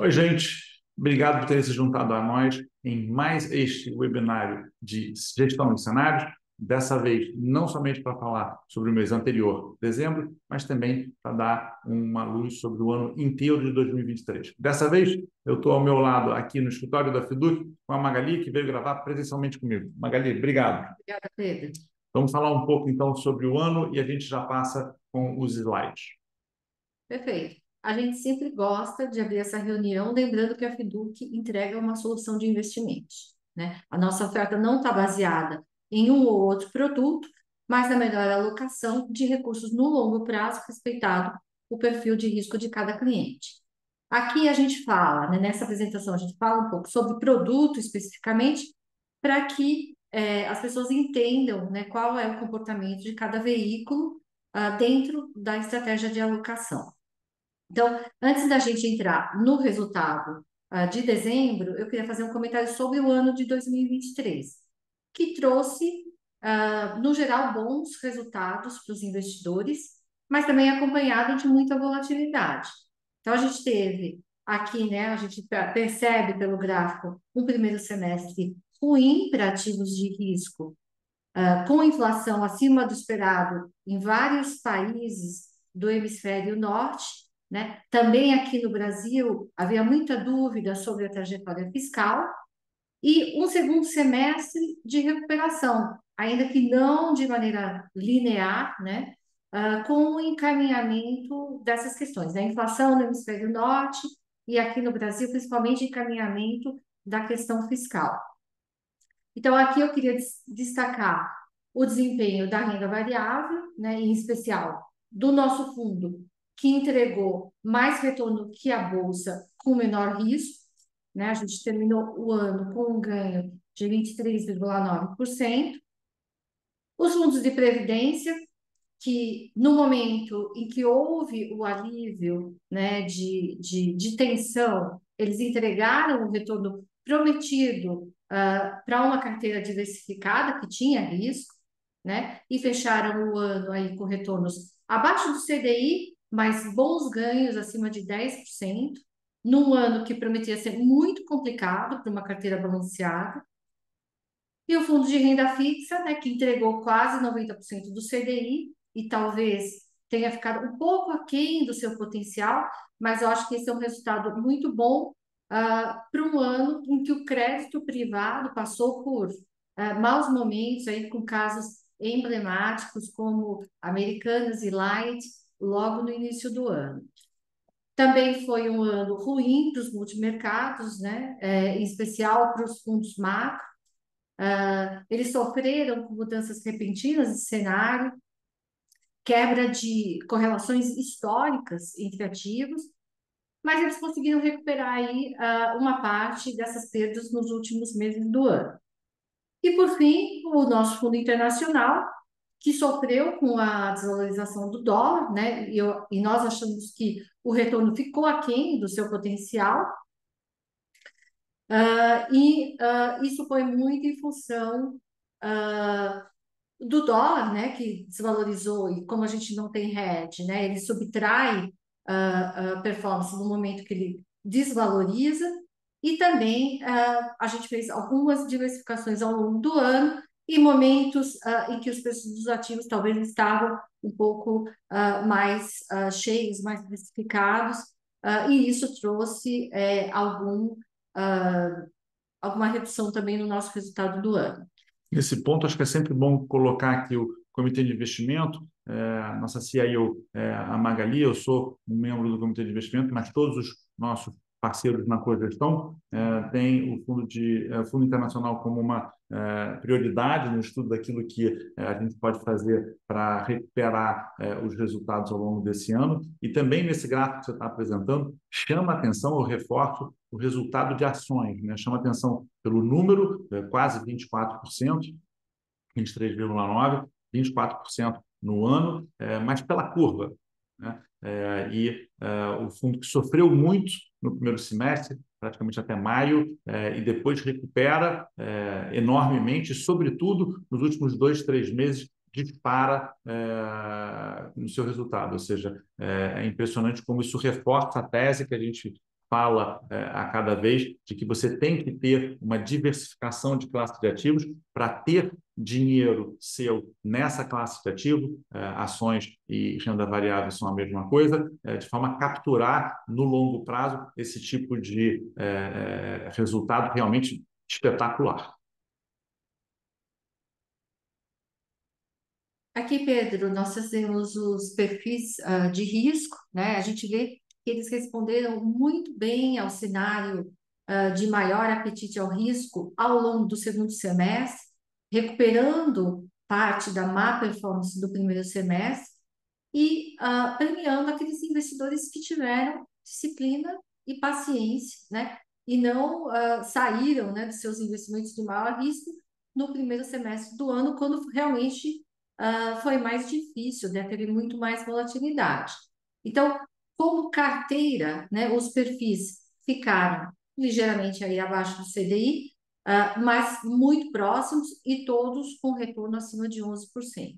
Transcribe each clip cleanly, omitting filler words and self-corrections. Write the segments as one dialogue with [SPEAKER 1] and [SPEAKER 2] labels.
[SPEAKER 1] Oi, gente. Obrigado por terem se juntado a nós em mais este webinário de gestão de cenários. Dessa vez, não somente para falar sobre o mês anterior, dezembro, mas também para dar uma luz sobre o ano inteiro de 2023. Dessa vez, eu estou ao meu lado aqui no escritório da Fiduc com a Magali, que veio gravar presencialmente comigo. Magali, obrigado.
[SPEAKER 2] Obrigada, Pedro.
[SPEAKER 1] Vamos falar um pouco, então, sobre o ano e a gente já passa com os slides.
[SPEAKER 2] Perfeito. A gente sempre gosta de abrir essa reunião, lembrando que a Fiduc entrega uma solução de investimentos, né? A nossa oferta não está baseada em um ou outro produto, mas na melhor alocação de recursos no longo prazo, respeitado o perfil de risco de cada cliente. Aqui a gente fala, né, nessa apresentação, a gente fala um pouco sobre produto especificamente, para que as pessoas entendam, né, qual é o comportamento de cada veículo dentro da estratégia de alocação. Então, antes da gente entrar no resultado de dezembro, eu queria fazer um comentário sobre o ano de 2023, que trouxe, no geral, bons resultados para os investidores, mas também acompanhado de muita volatilidade. Então, a gente teve aqui, né, a gente percebe pelo gráfico um primeiro semestre ruim para ativos de risco, com inflação acima do esperado em vários países do hemisfério norte, né? Também aqui no Brasil havia muita dúvida sobre a trajetória fiscal e um segundo semestre de recuperação, ainda que não de maneira linear, né? Com o encaminhamento dessas questões, da inflação no hemisfério norte e aqui no Brasil, principalmente encaminhamento da questão fiscal. Então, aqui eu queria destacar o desempenho da renda variável, né, em especial do nosso fundo, que entregou mais retorno que a Bolsa com menor risco, né? A gente terminou o ano com um ganho de 23,9%. Os fundos de previdência, que no momento em que houve o alívio, né, de tensão, eles entregaram o retorno prometido para uma carteira diversificada que tinha risco, né, e fecharam o ano aí com retornos abaixo do CDI, mas bons ganhos acima de 10%, num ano que prometia ser muito complicado para uma carteira balanceada. E o fundo de renda fixa, né, que entregou quase 90% do CDI e talvez tenha ficado um pouco aquém do seu potencial, mas eu acho que esse é um resultado muito bom para um ano em que o crédito privado passou por maus momentos, aí, com casos emblemáticos como Americanas e Light, logo no início do ano. Também foi um ano ruim para os multimercados, né, em especial para os fundos macro. Eles sofreram com mudanças repentinas de cenário, quebra de correlações históricas entre ativos, mas eles conseguiram recuperar aí uma parte dessas perdas nos últimos meses do ano. E, por fim, o nosso fundo internacional, que sofreu com a desvalorização do dólar, né? E nós achamos que o retorno ficou aquém do seu potencial, isso foi muito em função do dólar, né, que desvalorizou, e como a gente não tem hedge, né, ele subtrai a performance no momento que ele desvaloriza, e também a gente fez algumas diversificações ao longo do ano, e momentos em que os preços dos ativos talvez estavam um pouco mais cheios, mais diversificados, e isso trouxe alguma redução também no nosso resultado do ano.
[SPEAKER 1] Nesse ponto, acho que é sempre bom colocar aqui o Comitê de Investimento, nossa CIO, a Magali, eu sou um membro do Comitê de Investimento, mas todos os nossos parceiros na cogestão têm o Fundo Internacional como uma prioridade no estudo daquilo que a gente pode fazer para recuperar os resultados ao longo desse ano. E também nesse gráfico que você está apresentando, chama a atenção, eu reforço, o resultado de ações, né? Chama atenção pelo número, quase 24%, 23,9%, 24% no ano, mas pela curva, né? O fundo que sofreu muito no primeiro semestre, praticamente até maio, e depois recupera enormemente, sobretudo nos últimos 2, 3 meses, dispara no seu resultado. Ou seja, é impressionante como isso reforça a tese que a gente fala a cada vez de que você tem que ter uma diversificação de classe de ativos para ter dinheiro seu nessa classe de ativo, ações e renda variável são a mesma coisa, de forma a capturar no longo prazo esse tipo de resultado realmente espetacular.
[SPEAKER 2] Aqui, Pedro, nós fazemos os perfis de risco, né? A gente vê que eles responderam muito bem ao cenário de maior apetite ao risco ao longo do segundo semestre, recuperando parte da má performance do primeiro semestre e premiando aqueles investidores que tiveram disciplina e paciência, né? E não saíram, né, dos seus investimentos de maior risco no primeiro semestre do ano, quando realmente foi mais difícil, né? Teve muito mais volatilidade. Então, como carteira, né, os perfis ficaram ligeiramente aí abaixo do CDI, mas muito próximos e todos com retorno acima de 11%.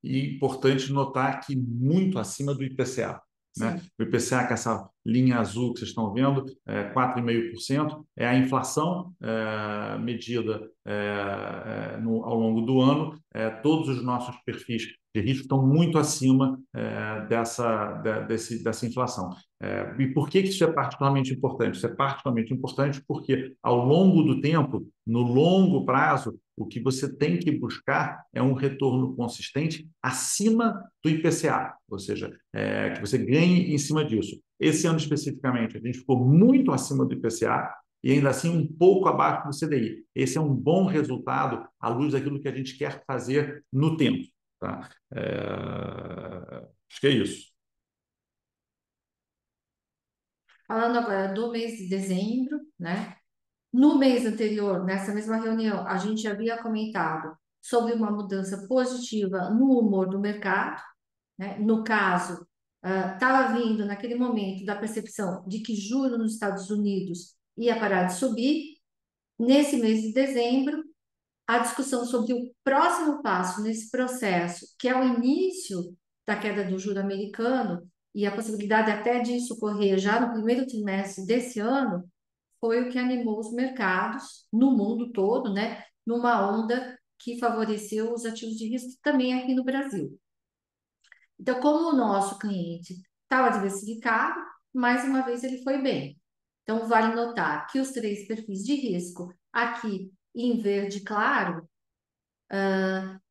[SPEAKER 1] E importante notar que muito acima do IPCA. Né?
[SPEAKER 2] Sim.
[SPEAKER 1] O IPCA, que é essa linha azul que vocês estão vendo, 4,5%, é a inflação medida ao longo do ano. Todos os nossos perfis de risco estão muito acima dessa inflação. E por que isso é particularmente importante? Isso é particularmente importante porque, ao longo do tempo, no longo prazo, o que você tem que buscar é um retorno consistente acima do IPCA, ou seja, que você ganhe em cima disso. Esse ano especificamente, a gente ficou muito acima do IPCA e ainda assim um pouco abaixo do CDI. Esse é um bom resultado à luz daquilo que a gente quer fazer no tempo. Tá? Acho que é isso.
[SPEAKER 2] Falando agora do mês de dezembro, né? No mês anterior, nessa mesma reunião, a gente havia comentado sobre uma mudança positiva no humor do mercado, né? No caso, estava vindo naquele momento da percepção de que juro nos Estados Unidos ia parar de subir. Nesse mês de dezembro, a discussão sobre o próximo passo nesse processo, que é o início da queda do juro americano e a possibilidade até disso ocorrer já no primeiro trimestre desse ano, foi o que animou os mercados no mundo todo, né? Numa onda que favoreceu os ativos de risco também aqui no Brasil. Então, como o nosso cliente estava diversificado, mais uma vez ele foi bem. Então, vale notar que os três perfis de risco, aqui em verde claro,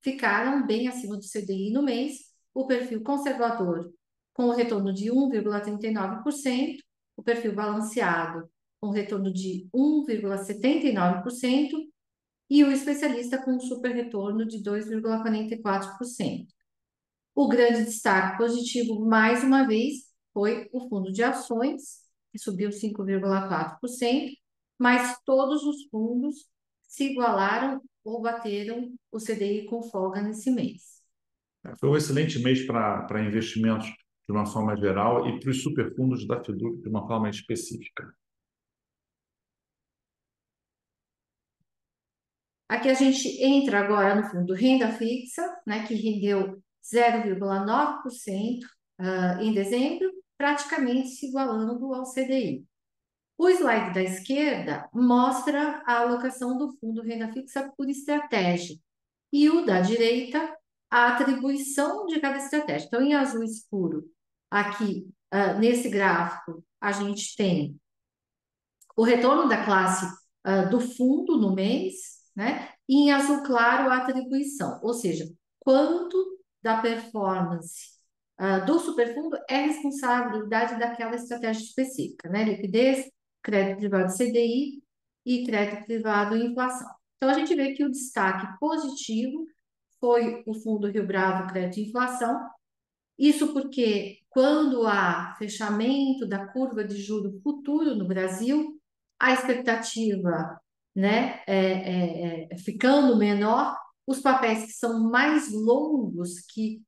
[SPEAKER 2] ficaram bem acima do CDI no mês. O perfil conservador, com o retorno de 1,39%, o perfil balanceado, com retorno de 1,79%, e o especialista com um super retorno de 2,44%. O grande destaque positivo, mais uma vez, foi o fundo de ações, que subiu 5,4%, mas todos os fundos se igualaram ou bateram o CDI com folga nesse mês.
[SPEAKER 1] Foi um excelente mês para investimentos de uma forma geral e para os superfundos da FIDUC de uma forma específica.
[SPEAKER 2] Aqui a gente entra agora no fundo renda fixa, né, que rendeu 0,9% em dezembro, praticamente se igualando ao CDI. O slide da esquerda mostra a alocação do fundo renda fixa por estratégia e o da direita a atribuição de cada estratégia. Então, em azul escuro, aqui nesse gráfico, a gente tem o retorno da classe do fundo no mês, né? E em azul claro a atribuição, ou seja, quanto da performance do superfundo é responsabilidade daquela estratégia específica, né? Liquidez, crédito privado CDI e crédito privado inflação. Então a gente vê que o destaque positivo foi o fundo Rio Bravo Crédito e Inflação. Isso porque quando há fechamento da curva de juro futuro no Brasil, a expectativa, né, ficando menor, os papéis que são mais longos, que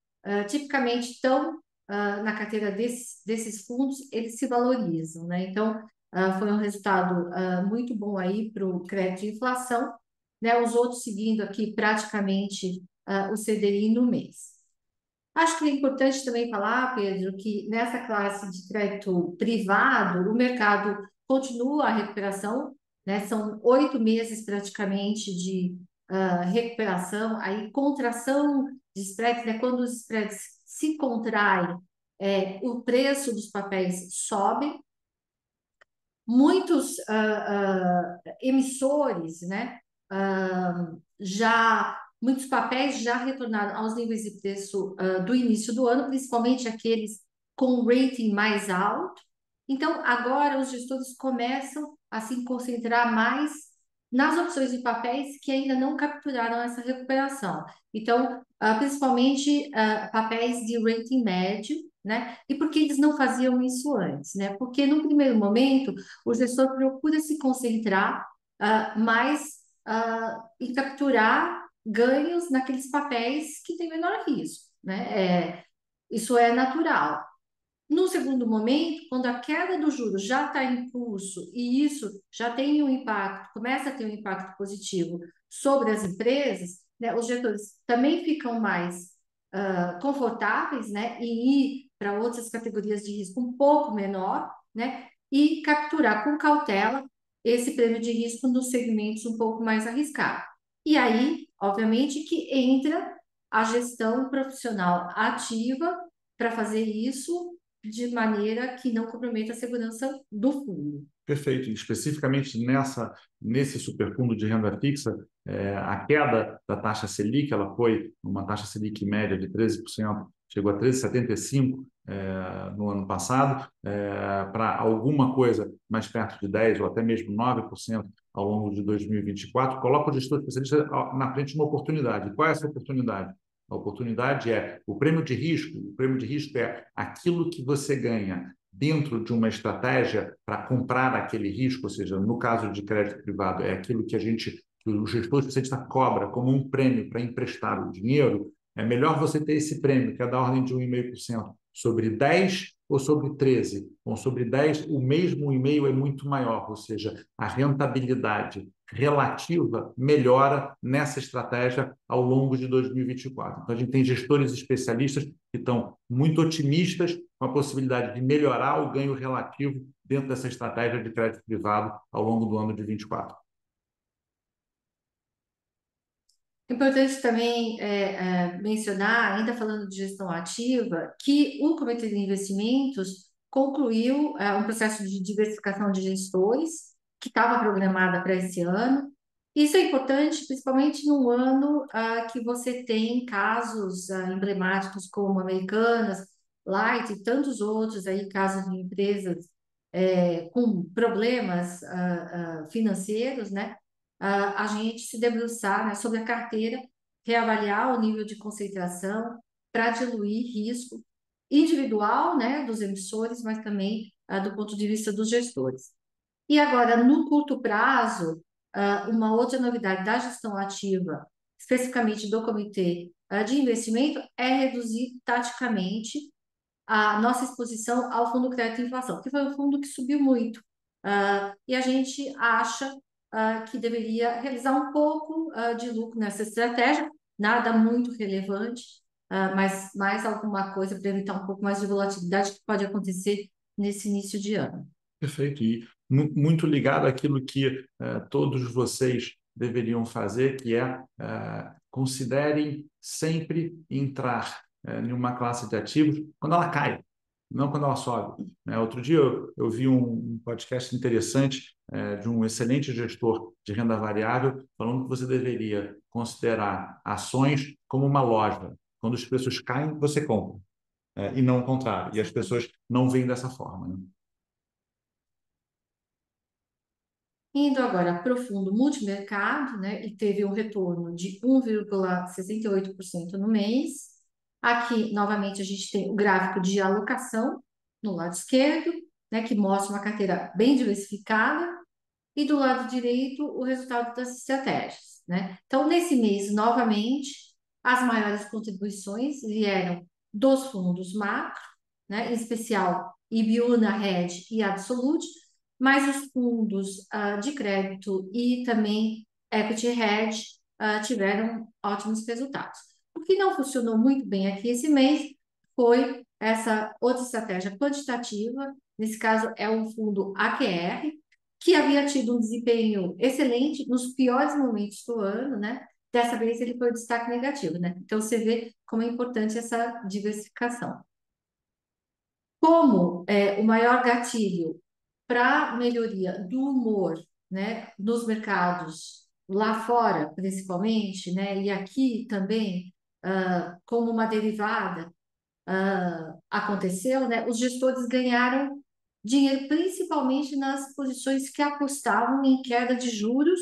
[SPEAKER 2] tipicamente estão na carteira desses fundos, eles se valorizam, né? Então, foi um resultado muito bom aí para o crédito de inflação, né? Os outros seguindo aqui praticamente o CDI no mês. Acho que é importante também falar, Pedro, que nessa classe de crédito privado, o mercado continua a recuperação, né? São 8 meses praticamente de recuperação, aí contração de spreads, né? Quando os spreads se contraem, o preço dos papéis sobe. Muitos emissores, né, muitos papéis já retornaram aos níveis de preço do início do ano, principalmente aqueles com rating mais alto. Então, agora os gestores começam a se concentrar mais nas opções de papéis que ainda não capturaram essa recuperação. Então, principalmente papéis de rating médio, né? E por que eles não faziam isso antes, né? Porque no primeiro momento o gestor procura se concentrar mais em capturar ganhos naqueles papéis que têm menor risco, né? Isso é natural. No segundo momento, quando a queda do juros já está em curso e isso já tem um impacto, começa a ter um impacto positivo sobre as empresas, né, os gestores também ficam mais confortáveis, né, em ir para outras categorias de risco um pouco menor, né, e capturar com cautela esse prêmio de risco nos segmentos um pouco mais arriscados. E aí, obviamente, que entra a gestão profissional ativa para fazer isso de maneira que não comprometa a segurança do fundo.
[SPEAKER 1] Perfeito. Especificamente nesse superfundo de renda fixa, a queda da taxa Selic, ela foi uma taxa Selic média de 13%, chegou a 13,75% no ano passado, para alguma coisa mais perto de 10% ou até mesmo 9% ao longo de 2024, coloca o gestor especialista na frente de uma oportunidade. Qual é essa oportunidade? A oportunidade é o prêmio de risco. O prêmio de risco é aquilo que você ganha dentro de uma estratégia para comprar aquele risco, ou seja, no caso de crédito privado, é aquilo que o gestor especialista cobra como um prêmio para emprestar o dinheiro. É melhor você ter esse prêmio, que é da ordem de 1,5%, sobre 10 ou sobre 13. Bom, sobre 10, o mesmo 1,5 é muito maior, ou seja, a rentabilidade relativa melhora nessa estratégia ao longo de 2024. Então, a gente tem gestores especialistas que estão muito otimistas com a possibilidade de melhorar o ganho relativo dentro dessa estratégia de crédito privado ao longo do ano de 2024.
[SPEAKER 2] Importante também mencionar, ainda falando de gestão ativa, que o Comitê de Investimentos concluiu um processo de diversificação de gestores que estava programada para esse ano. Isso é importante, principalmente num ano que você tem casos emblemáticos como Americanas, Light e tantos outros aí, casos de empresas com problemas financeiros, né? A gente se debruçar, né, sobre a carteira, reavaliar o nível de concentração para diluir risco individual, né, dos emissores, mas também do ponto de vista dos gestores. E agora, no curto prazo, uma outra novidade da gestão ativa, especificamente do comitê de investimento, é reduzir taticamente a nossa exposição ao fundo crédito inflação, que foi um fundo que subiu muito. E a gente acha que deveria realizar um pouco de lucro nessa estratégia, nada muito relevante, mas mais alguma coisa para evitar um pouco mais de volatilidade que pode acontecer nesse início de ano.
[SPEAKER 1] Perfeito. E muito ligado àquilo que todos vocês deveriam fazer, que é considerem sempre entrar em uma classe de ativos quando ela cai, não quando ela sobe. Outro dia eu vi um podcast interessante de um excelente gestor de renda variável falando que você deveria considerar ações como uma loja. Quando os preços caem, você compra, e não o contrário. E as pessoas não veem dessa forma, né?
[SPEAKER 2] Indo agora para o fundo multimercado, né, e teve um retorno de 1,68% no mês. Aqui, novamente, a gente tem o gráfico de alocação no lado esquerdo, né, que mostra uma carteira bem diversificada, e do lado direito, o resultado das estratégias, né? Então, nesse mês, novamente, as maiores contribuições vieram dos fundos macro, né, em especial Ibiúna, Red e Absolute, mas os fundos de crédito e também Equity Hedge tiveram ótimos resultados. O que não funcionou muito bem aqui esse mês foi essa outra estratégia quantitativa, nesse caso é um fundo AQR, que havia tido um desempenho excelente nos piores momentos do ano, né? Dessa vez ele foi o destaque negativo, né? Então você vê como é importante essa diversificação. Como o maior gatilho para melhoria do humor, né, nos mercados lá fora, principalmente, né, e aqui também, como uma derivada, aconteceu, né, os gestores ganharam dinheiro principalmente nas posições que apostavam em queda de juros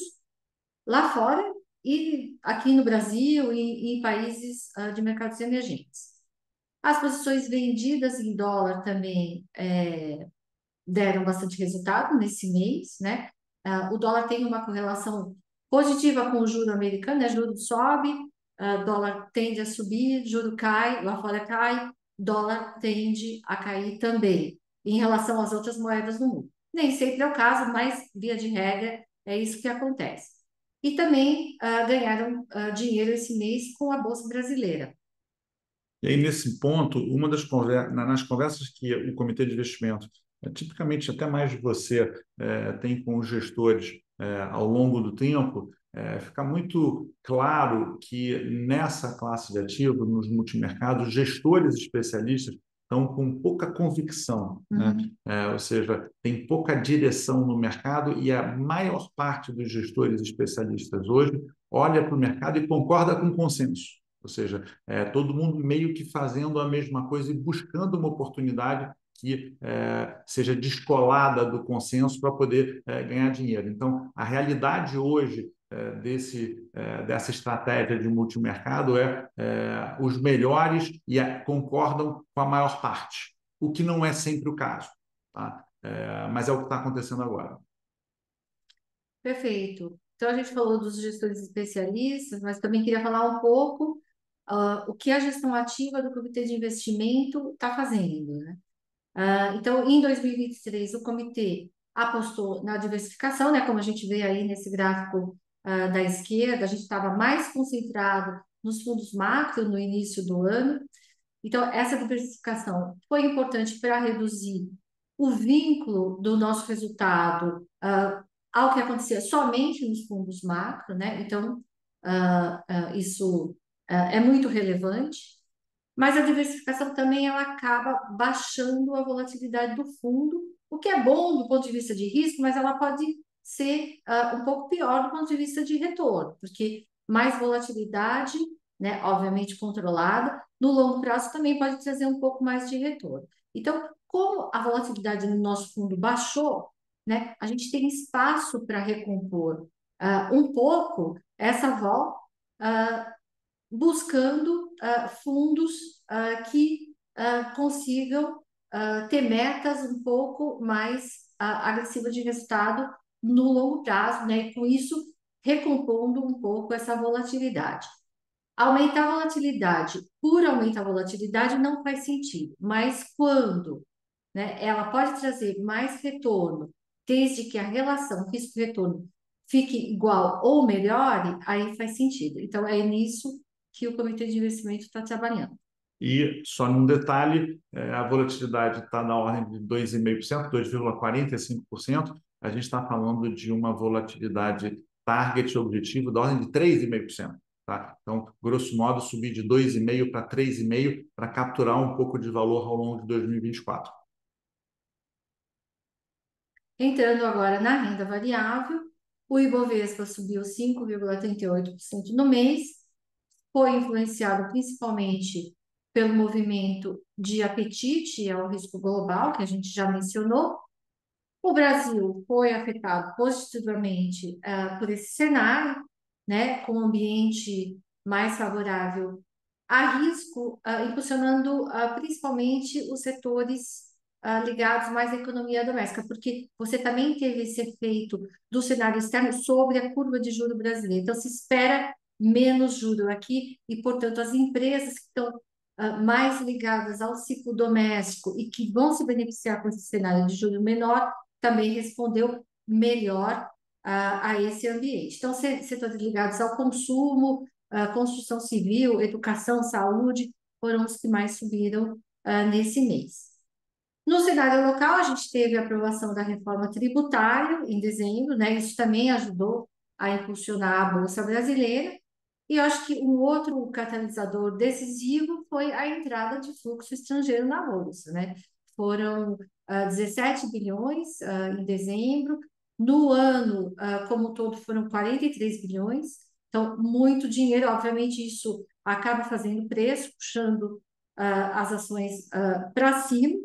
[SPEAKER 2] lá fora e aqui no Brasil e em países de mercados emergentes. As posições vendidas em dólar também deram bastante resultado nesse mês, né? O dólar tem uma correlação positiva com o juro americano, né? Juro sobe, dólar tende a subir, juro cai, lá fora cai, dólar tende a cair também, em relação às outras moedas do mundo. Nem sempre é o caso, mas via de regra é isso que acontece. E também ganharam dinheiro esse mês com a Bolsa Brasileira.
[SPEAKER 1] E aí, nesse ponto, nas conversas que o comitê de investimento, tipicamente até mais de você, tem com os gestores ao longo do tempo, fica muito claro que nessa classe de ativos, nos multimercados, gestores especialistas estão com pouca convicção, né? Ou seja, tem pouca direção no mercado e a maior parte dos gestores especialistas hoje olha para o mercado e concorda com o consenso. Ou seja, todo mundo meio que fazendo a mesma coisa e buscando uma oportunidade que seja descolada do consenso para poder ganhar dinheiro. Então, a realidade hoje dessa estratégia de multimercado os melhores concordam com a maior parte, o que não é sempre o caso, tá? Mas é o que está acontecendo agora.
[SPEAKER 2] Perfeito. Então, a gente falou dos gestores especialistas, mas também queria falar um pouco o que a gestão ativa do Comitê de Investimento está fazendo, né? Então, em 2023, o comitê apostou na diversificação, né? Como a gente vê aí nesse gráfico da esquerda, a gente estava mais concentrado nos fundos macro no início do ano. Então, essa diversificação foi importante para reduzir o vínculo do nosso resultado ao que acontecia somente nos fundos macro, né? Então, isso é muito relevante. Mas a diversificação também ela acaba baixando a volatilidade do fundo, o que é bom do ponto de vista de risco, mas ela pode ser um pouco pior do ponto de vista de retorno, porque mais volatilidade, né, obviamente controlada, no longo prazo também pode trazer um pouco mais de retorno. Então, como a volatilidade no nosso fundo baixou, né, a gente tem espaço para recompor um pouco essa vol buscando fundos que consigam ter metas um pouco mais agressivas de resultado no longo prazo, né? E com isso recompondo um pouco essa volatilidade. Aumentar a volatilidade por aumentar a volatilidade não faz sentido, mas quando, né, ela pode trazer mais retorno, desde que a relação risco-retorno fique igual ou melhore, aí faz sentido. Então, é nisso que o comitê de investimento está trabalhando.
[SPEAKER 1] E só num detalhe, a volatilidade está na ordem de 2,5%, 2,45%. A gente está falando de uma volatilidade target objetivo da ordem de 3,5%. Tá? Então, grosso modo, subir de 2,5% para 3,5% para capturar um pouco de valor ao longo de 2024.
[SPEAKER 2] Entrando agora na renda variável, o Ibovespa subiu 5,38% no mês, foi influenciado principalmente pelo movimento de apetite ao risco global, que a gente já mencionou. O Brasil foi afetado positivamente por esse cenário, né, com um ambiente mais favorável a risco, impulsionando principalmente os setores ligados mais à economia doméstica, porque você também teve esse efeito do cenário externo sobre a curva de juro brasileira. Então, se espera menos juro aqui e, portanto, as empresas que estão mais ligadas ao ciclo doméstico e que vão se beneficiar com esse cenário de juro menor, também respondeu melhor a esse ambiente. Então, setores ligados ao consumo, construção civil, educação, saúde, foram os que mais subiram nesse mês. No cenário local, a gente teve a aprovação da reforma tributária em dezembro, né? Isso também ajudou a impulsionar a Bolsa Brasileira. E eu acho que um outro catalisador decisivo foi a entrada de fluxo estrangeiro na Bolsa, né? Foram 17 bilhões em dezembro. No ano, como um todo, foram 43 bilhões. Então, muito dinheiro. Obviamente, isso acaba fazendo preço, puxando as ações para cima.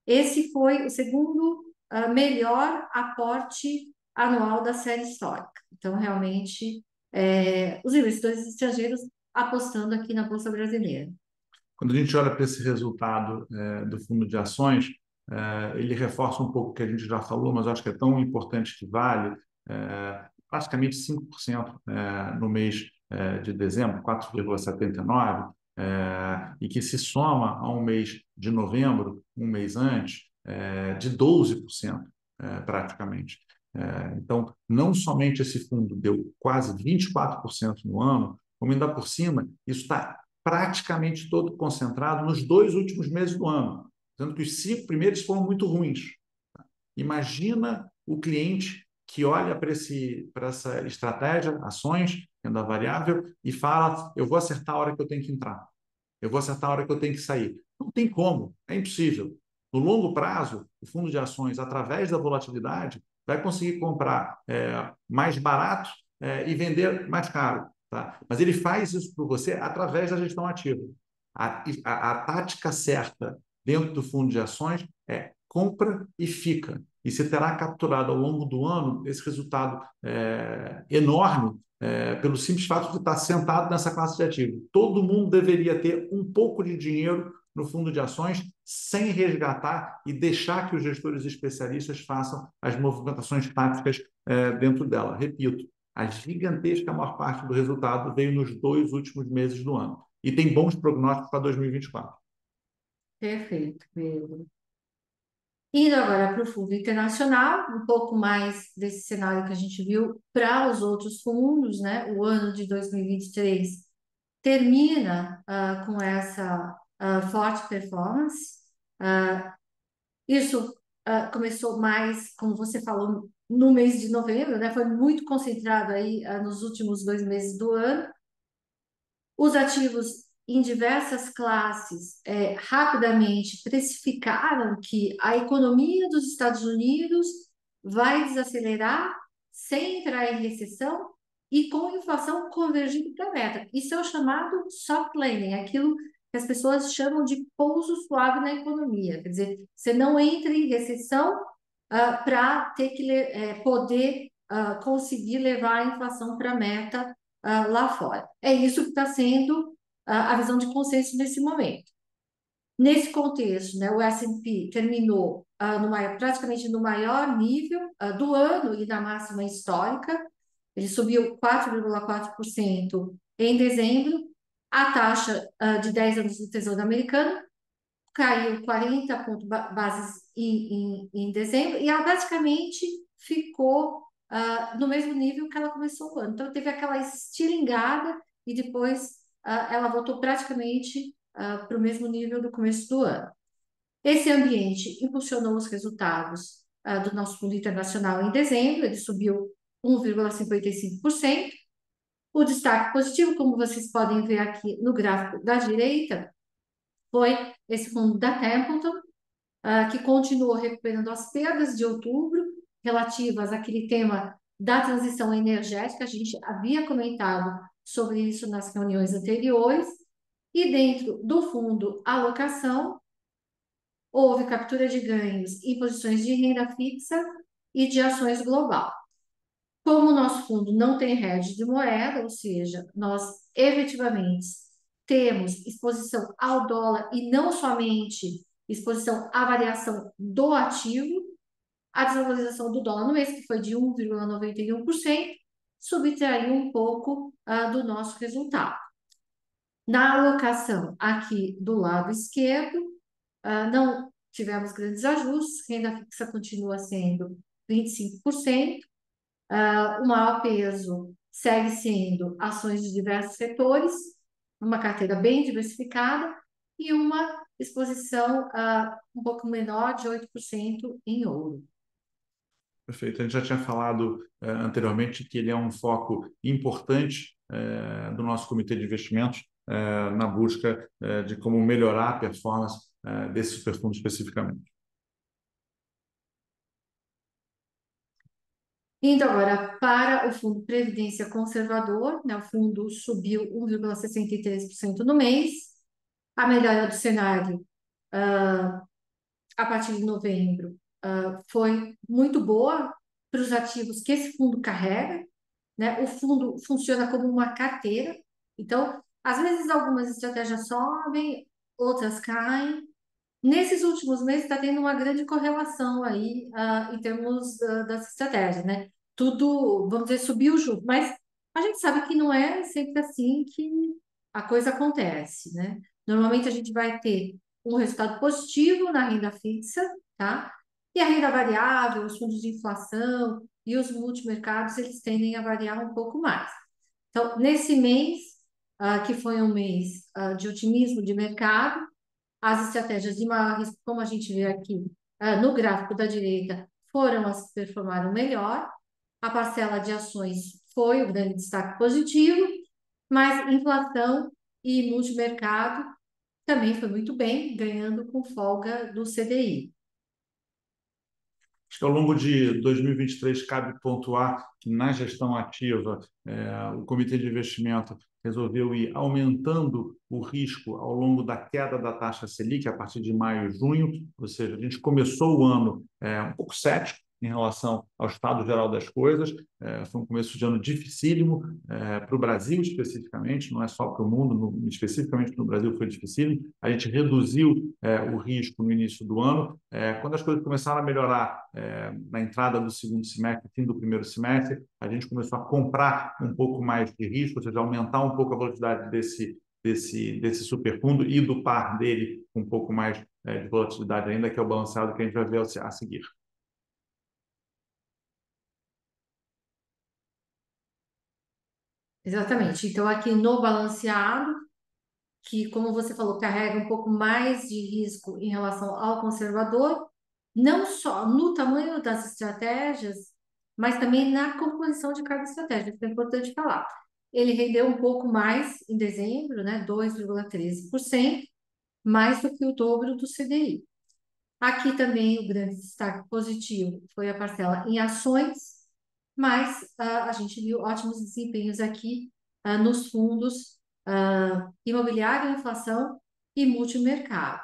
[SPEAKER 2] Esse foi o segundo melhor aporte anual da série histórica. Então, realmente, os investidores estrangeiros apostando aqui na Bolsa Brasileira.
[SPEAKER 1] Quando a gente olha para esse resultado do fundo de ações, ele reforça um pouco o que a gente já falou, mas eu acho que é tão importante que vale, praticamente 5% no mês de dezembro, 4,79%, e que se soma a um mês de novembro, um mês antes, de 12%, praticamente. Então, não somente esse fundo deu quase 24% no ano, como ainda por cima, isso está praticamente todo concentrado nos 2 últimos meses do ano, sendo que os 5 primeiros foram muito ruins. Imagina o cliente que olha para essa estratégia, ações, renda variável, e fala: eu vou acertar a hora que eu tenho que entrar, eu vou acertar a hora que eu tenho que sair. Não tem como, é impossível. No longo prazo, o fundo de ações, através da volatilidade, vai conseguir comprar mais barato e vender mais caro. Tá? Mas ele faz isso por você através da gestão ativa. A tática certa dentro do fundo de ações é compra e fica. E você terá capturado ao longo do ano esse resultado enorme pelo simples fato de estar sentado nessa classe de ativo. Todo mundo deveria ter um pouco de dinheiro no fundo de ações sem resgatar e deixar que os gestores especialistas façam as movimentações táticas dentro dela. Repito, a gigantesca maior parte do resultado veio nos 2 últimos meses do ano. E tem bons prognósticos para 2024.
[SPEAKER 2] Perfeito, Pedro. Indo agora para o fundo internacional, um pouco mais desse cenário que a gente viu para os outros fundos, né? O ano de 2023 termina com essa forte performance. Isso começou mais, como você falou, no mês de novembro, né? Foi muito concentrado aí nos últimos 2 meses do ano. Os ativos em diversas classes rapidamente precificaram que a economia dos Estados Unidos vai desacelerar sem entrar em recessão e com inflação convergindo para a meta. Isso é o chamado soft landing, aquilo que as pessoas chamam de pouso suave na economia. Quer dizer, você não entra em recessão para ter que poder conseguir levar a inflação para a meta lá fora. É isso que está sendo a visão de consenso nesse momento. Nesse contexto, né, o S&P terminou praticamente no maior nível do ano e da máxima histórica. Ele subiu 4,4% em dezembro. A taxa de 10 anos do Tesouro Americano caiu 40 pontos bases em dezembro e ela praticamente ficou no mesmo nível que ela começou o ano. Então, teve aquela estilingada e depois ela voltou praticamente para o mesmo nível do começo do ano. Esse ambiente impulsionou os resultados do nosso fundo internacional em dezembro, ele subiu 1,55%. O destaque positivo, como vocês podem ver aqui no gráfico da direita, foi esse fundo da Templeton, que continuou recuperando as perdas de outubro relativas àquele tema da transição energética. A gente havia comentado sobre isso nas reuniões anteriores. E dentro do fundo alocação, houve captura de ganhos em posições de renda fixa e de ações global. Como o nosso fundo não tem hedge de moeda, ou seja, nós efetivamente temos exposição ao dólar e não somente exposição à variação do ativo, a desvalorização do dólar no mês, que foi de 1,91%, subtraiu um pouco do nosso resultado. Na alocação aqui do lado esquerdo, não tivemos grandes ajustes, renda fixa continua sendo 25%, o maior peso segue sendo ações de diversos setores, uma carteira bem diversificada e uma exposição um pouco menor de 8% em ouro.
[SPEAKER 1] Perfeito. A gente já tinha falado anteriormente que ele é um foco importante do nosso comitê de investimentos na busca de como melhorar a performance desse superfundo especificamente.
[SPEAKER 2] Indo agora para o Fundo Previdência Conservador, né, o fundo subiu 1,63% no mês. A melhora do cenário a partir de novembro foi muito boa para os ativos que esse fundo carrega, né? O fundo funciona como uma carteira, então, às vezes algumas estratégias sobem, outras caem. Nesses últimos meses está tendo uma grande correlação aí em termos das estratégias, né? Tudo, vamos dizer, subiu junto, mas a gente sabe que não é sempre assim que a coisa acontece, né? Normalmente a gente vai ter um resultado positivo na renda fixa, tá? E a renda variável, os fundos de inflação e os multimercados, eles tendem a variar um pouco mais. Então, nesse mês, que foi um mês de otimismo de mercado, as estratégias de maior risco, como a gente vê aqui no gráfico da direita, foram as que performaram melhor. A parcela de ações foi o grande destaque positivo, mas inflação e multimercado também foi muito bem, ganhando com folga do CDI.
[SPEAKER 1] Acho que ao longo de 2023 cabe pontuar que na gestão ativa o Comitê de Investimento resolveu ir aumentando o risco ao longo da queda da taxa Selic a partir de maio e junho, ou seja, a gente começou o ano um pouco cético em relação ao estado geral das coisas. Foi um começo de ano dificílimo para o Brasil especificamente, não é só para o mundo, especificamente no Brasil foi dificílimo. A gente reduziu o risco no início do ano. Quando as coisas começaram a melhorar na entrada do segundo semestre, fim do primeiro semestre, a gente começou a comprar um pouco mais de risco, ou seja, aumentar um pouco a velocidade desse superfundo e do par dele com um pouco mais de volatilidade ainda, que é o balanceado que a gente vai ver a seguir.
[SPEAKER 2] Exatamente. Então, aqui no balanceado, que, como você falou, carrega um pouco mais de risco em relação ao conservador, não só no tamanho das estratégias, mas também na composição de cada estratégia, isso é importante falar. Ele rendeu um pouco mais em dezembro, né, 2,13%, mais do que o dobro do CDI. Aqui também o grande destaque positivo foi a parcela em ações, mas a gente viu ótimos desempenhos aqui nos fundos imobiliário, inflação e multimercado.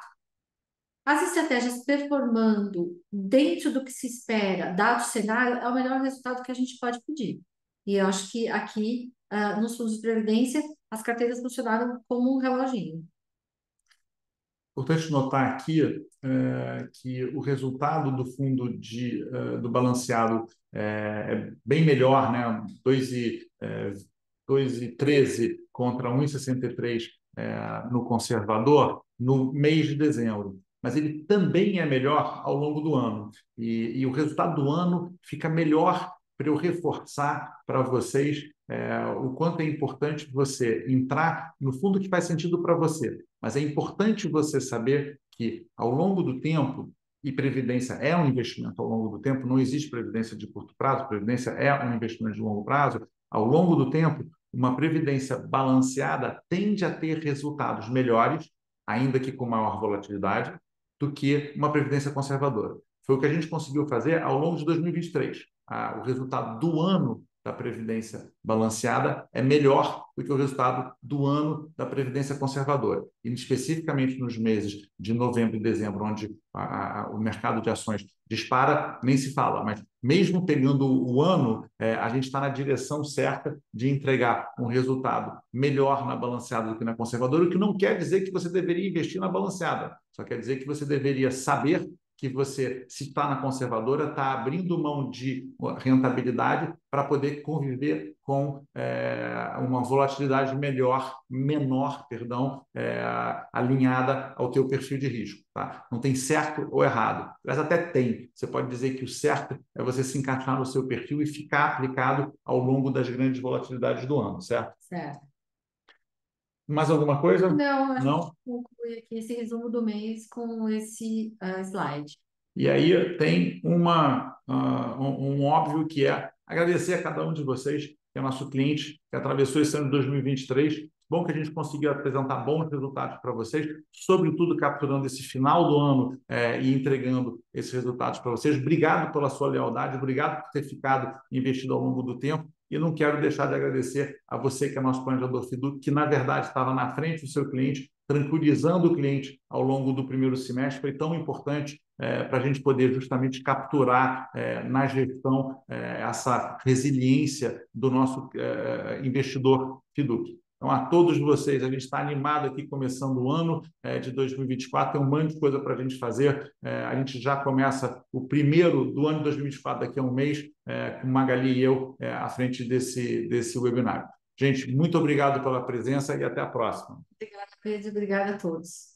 [SPEAKER 2] As estratégias performando dentro do que se espera, dado o cenário, é o melhor resultado que a gente pode pedir. E eu acho que aqui, nos fundos de previdência, as carteiras funcionaram como um reloginho.
[SPEAKER 1] Importante notar aqui que o resultado do fundo do balanceado é bem melhor, né? 2,13 contra 1,63 no conservador no mês de dezembro. Mas ele também é melhor ao longo do ano. E o resultado do ano fica melhor para eu reforçar para vocês o quanto é importante você entrar no fundo que faz sentido para você. Mas é importante você saber que, ao longo do tempo, e previdência é um investimento ao longo do tempo, não existe previdência de curto prazo, previdência é um investimento de longo prazo. Ao longo do tempo, uma previdência balanceada tende a ter resultados melhores, ainda que com maior volatilidade, do que uma previdência conservadora. Foi o que a gente conseguiu fazer ao longo de 2023. O resultado do ano da previdência balanceada é melhor do que o resultado do ano da previdência conservadora. E especificamente nos meses de novembro e dezembro, onde o mercado de ações dispara, nem se fala, mas mesmo pegando o ano, a gente está na direção certa de entregar um resultado melhor na balanceada do que na conservadora, o que não quer dizer que você deveria investir na balanceada, só quer dizer que você deveria saber que você, se está na conservadora, está abrindo mão de rentabilidade para poder conviver com uma volatilidade menor, perdão, alinhada ao teu perfil de risco. Tá? Não tem certo ou errado. Mas até tem. Você pode dizer que o certo é você se encaixar no seu perfil e ficar aplicado ao longo das grandes volatilidades do ano, certo?
[SPEAKER 2] Certo.
[SPEAKER 1] Mais alguma coisa?
[SPEAKER 2] Não, a gente
[SPEAKER 1] Não?
[SPEAKER 2] conclui aqui esse resumo do mês com esse slide.
[SPEAKER 1] E aí tem um óbvio que é agradecer a cada um de vocês, que é nosso cliente, que atravessou esse ano de 2023. Bom que a gente conseguiu apresentar bons resultados para vocês, sobretudo capturando esse final do ano e entregando esses resultados para vocês. Obrigado pela sua lealdade, obrigado por ter ficado investido ao longo do tempo. E não quero deixar de agradecer a você, que é nosso planejador FIDUC, que, na verdade, estava na frente do seu cliente, tranquilizando o cliente ao longo do primeiro semestre. Foi tão importante para a gente poder justamente capturar na gestão essa resiliência do nosso investidor FIDUC. Então, a todos vocês, a gente está animado aqui começando o ano de 2024, tem um monte de coisa para a gente fazer. A gente já começa o primeiro do ano de 2024 daqui a um mês, com Magali e eu à frente desse webinário. Gente, muito obrigado pela presença e até a próxima.
[SPEAKER 2] Obrigada, Pedro. Obrigada a todos.